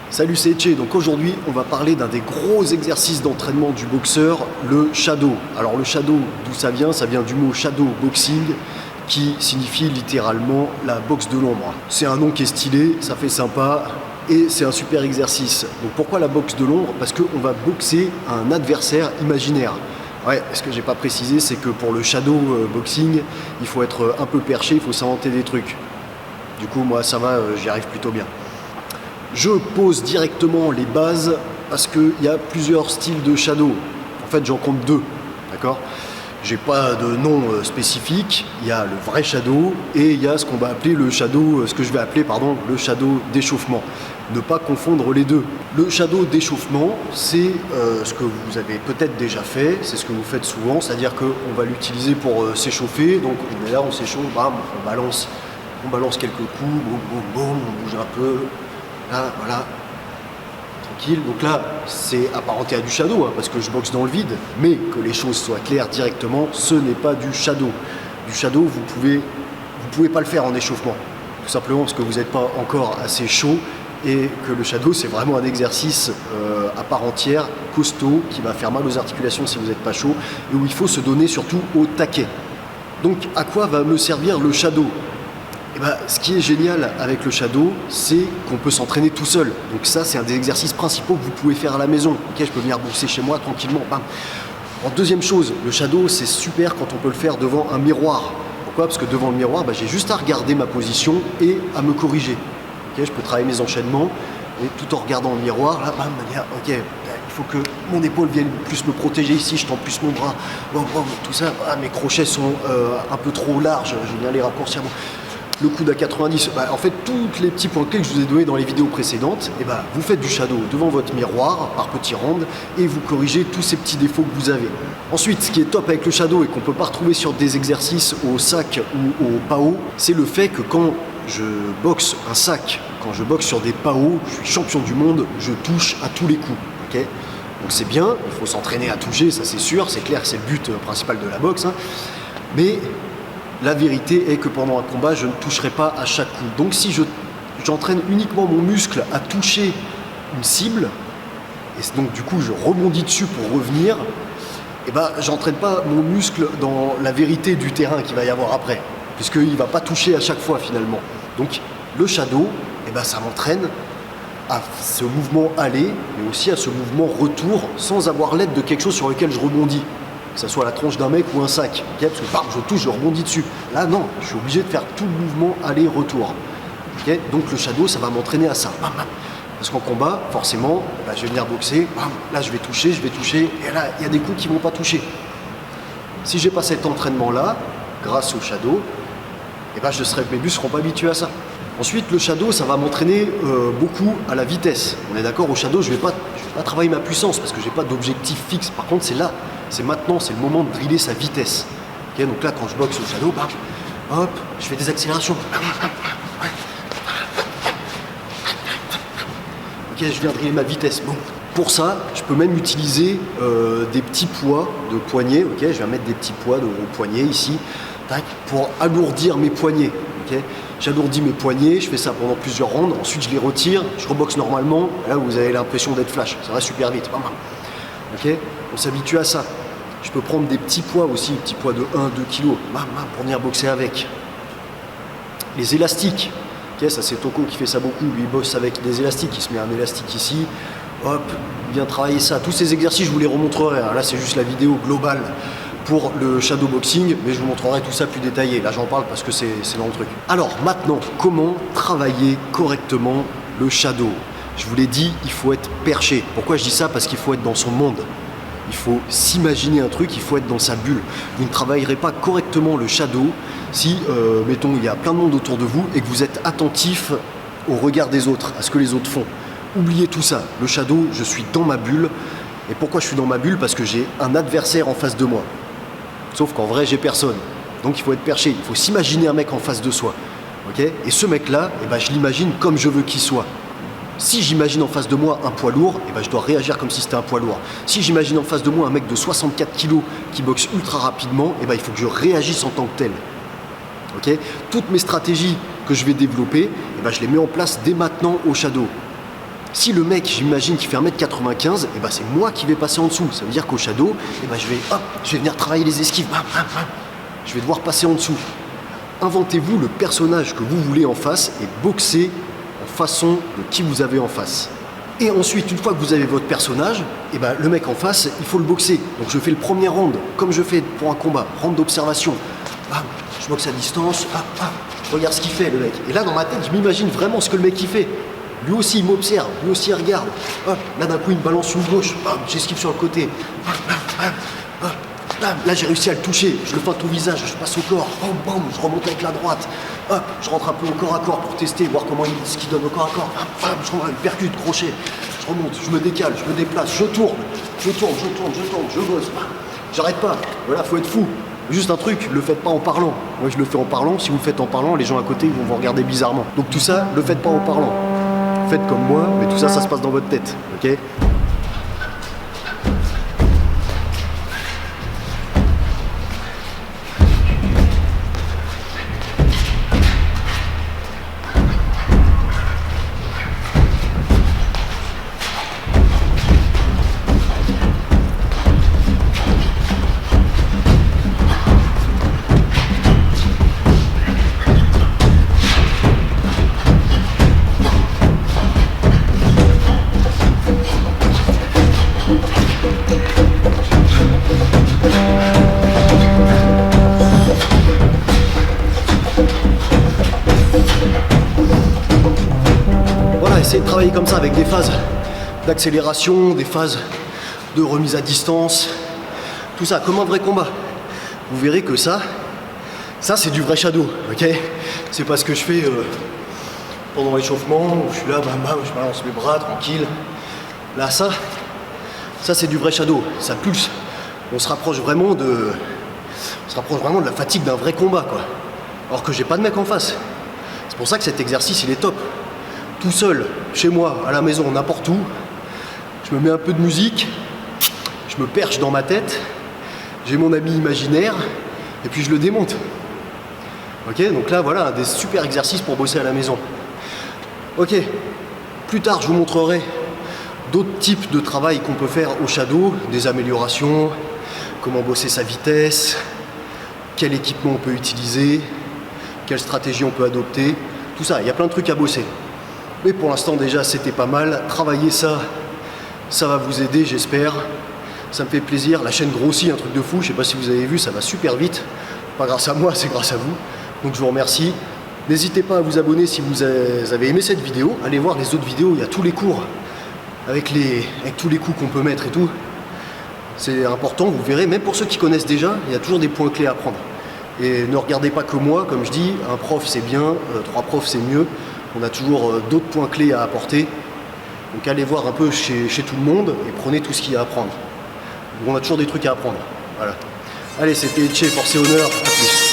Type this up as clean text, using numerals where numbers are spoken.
Salut, c'est Etche. Donc aujourd'hui, on va parler d'un des gros exercices d'entraînement du boxeur, le shadow. Alors le shadow, d'où ça vient? Ça vient du mot shadow boxing, qui signifie littéralement la boxe de l'ombre. C'est un nom qui est stylé, ça fait sympa, et c'est un super exercice. Donc pourquoi la boxe de l'ombre? Parce qu'on va boxer un adversaire imaginaire. Ouais, ce que j'ai pas précisé, c'est que pour le shadow boxing, il faut être un peu perché, il faut s'inventer des trucs. Du coup, moi, ça va, j'y arrive plutôt bien. Je pose directement les bases parce qu'il y a plusieurs styles de shadow. En fait, j'en compte deux, d'accord? J'ai pas de nom spécifique. Il y a le vrai shadow et il y a ce qu'on va appeler le shadow, ce que je vais appeler, pardon, le shadow d'échauffement. Ne pas confondre les deux. Le shadow d'échauffement, c'est ce que vous avez peut-être déjà fait, c'est ce que vous faites souvent, c'est-à-dire qu'on va l'utiliser pour s'échauffer. Donc on est là, on s'échauffe, bam, on balance quelques coups, boum, boum, boum, on bouge un peu. Là, voilà, tranquille. Donc là, c'est apparenté à du shadow, hein, parce que je boxe dans le vide. Mais que les choses soient claires directement, ce n'est pas du shadow. Du shadow, vous pouvez pas le faire en échauffement. Tout simplement parce que vous n'êtes pas encore assez chaud et que le shadow, c'est vraiment un exercice à part entière, costaud, qui va faire mal aux articulations si vous n'êtes pas chaud, et où il faut se donner surtout au taquet. Donc, à quoi va me servir le shadow? Et ben, ce qui est génial avec le shadow, c'est qu'on peut s'entraîner tout seul. Donc ça, c'est un des exercices principaux que vous pouvez faire à la maison. Ok, je peux venir boxer chez moi tranquillement. Bam. En deuxième chose, le shadow, c'est super quand on peut le faire devant un miroir. Pourquoi? Parce que devant le miroir, j'ai juste à regarder ma position et à me corriger. Ok, je peux travailler mes enchaînements et tout en regardant le miroir, là, bam, me dire, ok, il faut que mon épaule vienne plus me protéger ici, je tends plus mon bras. Bon, tout ça, mes crochets sont un peu trop larges, je vais bien les raccourcir. Le coude à 90, en fait, tous les petits points clés que je vous ai donnés dans les vidéos précédentes, vous faites du shadow devant votre miroir par petits rounds et vous corrigez tous ces petits défauts que vous avez. Ensuite, ce qui est top avec le shadow et qu'on ne peut pas retrouver sur des exercices au sac ou au PAO, c'est le fait que quand je boxe un sac, quand je boxe sur des PAO, je suis champion du monde, je touche à tous les coups. Okay, donc c'est bien, il faut s'entraîner à toucher, ça c'est sûr, c'est clair que c'est le but principal de la boxe, hein, mais la vérité est que pendant un combat, je ne toucherai pas à chaque coup. Donc si j'entraîne uniquement mon muscle à toucher une cible, et donc du coup je rebondis dessus pour revenir, j'entraîne pas mon muscle dans la vérité du terrain qu'il va y avoir après, puisqu'il ne va pas toucher à chaque fois finalement. Donc le shadow, ça m'entraîne à ce mouvement aller, mais aussi à ce mouvement retour, sans avoir l'aide de quelque chose sur lequel je rebondis. Que ce soit la tronche d'un mec ou un sac, okay, parce que bam, je touche, je rebondis dessus. Là, non, je suis obligé de faire tout le mouvement aller-retour. Okay, donc le shadow, ça va m'entraîner à ça. Bam, bam. Parce qu'en combat, forcément, je vais venir boxer, bam, là je vais toucher, et là, il y a des coups qui ne vont pas toucher. Si j'ai pas cet entraînement-là, grâce au shadow, mes muscles ne seront pas habitués à ça. Ensuite, le shadow, ça va m'entraîner beaucoup à la vitesse. On est d'accord, au shadow, je vais pas travailler ma puissance, parce que j'ai pas d'objectif fixe. Par contre, c'est maintenant, c'est le moment de driller sa vitesse. Okay, donc là, quand je boxe au shadow, hop, je fais des accélérations. Ok, je viens driller ma vitesse. Bon. Pour ça, je peux même utiliser des petits poids de poignets. Okay, je vais mettre des petits poids de poignets ici, tac, pour alourdir mes poignets. Okay, j'alourdis mes poignets, je fais ça pendant plusieurs rounds. Ensuite, je les retire, je reboxe normalement. Là, vous avez l'impression d'être flash. Ça va super vite. Okay, on s'habitue à ça. Je peux prendre des petits poids aussi, petits poids de 1-2 kg, pour venir boxer avec. Les élastiques, okay, ça c'est Toko qui fait ça beaucoup, lui il boxe avec des élastiques, il se met un élastique ici, hop, il vient travailler ça. Tous ces exercices, je vous les remontrerai, hein. Là c'est juste la vidéo globale pour le shadow boxing, mais je vous montrerai tout ça plus détaillé. Là j'en parle parce que c'est dans le truc. Alors maintenant, comment travailler correctement le shadow? Je vous l'ai dit, il faut être perché. Pourquoi je dis ça? Parce qu'il faut être dans son monde. Il faut s'imaginer un truc, il faut être dans sa bulle. Vous ne travaillerez pas correctement le shadow si, mettons, il y a plein de monde autour de vous et que vous êtes attentif au regard des autres, à ce que les autres font. Oubliez tout ça. Le shadow, je suis dans ma bulle. Et pourquoi je suis dans ma bulle? Parce que j'ai un adversaire en face de moi. Sauf qu'en vrai, j'ai personne. Donc il faut être perché. Il faut s'imaginer un mec en face de soi. Okay, et ce mec-là, je l'imagine comme je veux qu'il soit. Si j'imagine en face de moi un poids lourd, je dois réagir comme si c'était un poids lourd. Si j'imagine en face de moi un mec de 64 kg qui boxe ultra rapidement, il faut que je réagisse en tant que tel. Okay, toutes mes stratégies que je vais développer, je les mets en place dès maintenant au shadow. Si le mec, j'imagine, qui fait 1m95, et ben c'est moi qui vais passer en dessous. Ça veut dire qu'au shadow, et ben je vais venir travailler les esquives. Je vais devoir passer en dessous. Inventez-vous le personnage que vous voulez en face et boxez en façon de qui vous avez en face. Et ensuite, une fois que vous avez votre personnage, et ben le mec en face, il faut le boxer. Donc je fais le premier round, comme je fais pour un combat, round d'observation. Je boxe à distance, je regarde ce qu'il fait le mec. Et là dans ma tête, je m'imagine vraiment ce que le mec il fait. Lui aussi il m'observe, lui aussi il regarde. Là d'un coup il me balance une gauche, j'esquive sur le côté. Là j'ai réussi à le toucher, je le feinte au visage, je passe au corps, je remonte avec la droite. Je rentre un peu au corps à corps pour tester, voir ce qu'il donne au corps à corps. Je rentre, percute, crochet, je remonte, je me décale, je me déplace, je tourne, je bosse. J'arrête pas, voilà, faut être fou. Juste un truc, le faites pas en parlant. Moi je le fais en parlant, si vous le faites en parlant, les gens à côté ils vont vous regarder bizarrement. Donc tout ça, le faites pas en parlant. Faites comme moi, mais tout ça, ça se passe dans votre tête, ok ? Essayez de travailler comme ça avec des phases d'accélération, des phases de remise à distance, tout ça comme un vrai combat. Vous verrez que ça c'est du vrai shadow, ok? C'est pas ce que je fais pendant l'échauffement où je suis là, je balance mes bras tranquille. Là ça c'est du vrai shadow, ça pulse. On se rapproche vraiment de la fatigue d'un vrai combat, quoi. Alors que j'ai pas de mec en face. C'est pour ça que cet exercice il est top. Tout seul, chez moi, à la maison, n'importe où, je me mets un peu de musique, je me perche dans ma tête, j'ai mon ami imaginaire, et puis je le démonte. Ok, donc là voilà, des super exercices pour bosser à la maison. Ok, plus tard je vous montrerai d'autres types de travail qu'on peut faire au shadow, des améliorations, comment bosser sa vitesse, quel équipement on peut utiliser, quelle stratégie on peut adopter, tout ça, il y a plein de trucs à bosser. Mais pour l'instant déjà c'était pas mal, travaillez ça, ça va vous aider j'espère, ça me fait plaisir, la chaîne grossit, un truc de fou, je sais pas si vous avez vu, ça va super vite, pas grâce à moi, c'est grâce à vous, donc je vous remercie. N'hésitez pas à vous abonner si vous avez aimé cette vidéo, allez voir les autres vidéos, il y a tous les cours, avec tous les coups qu'on peut mettre et tout, c'est important, vous verrez, même pour ceux qui connaissent déjà, il y a toujours des points clés à prendre. Et ne regardez pas que moi, comme je dis, un prof c'est bien, 3 profs c'est mieux. On a toujours d'autres points clés à apporter. Donc allez voir un peu chez tout le monde et prenez tout ce qu'il y a à apprendre. On a toujours des trucs à apprendre. Voilà. Allez, c'était Etche, force et honneur. À plus.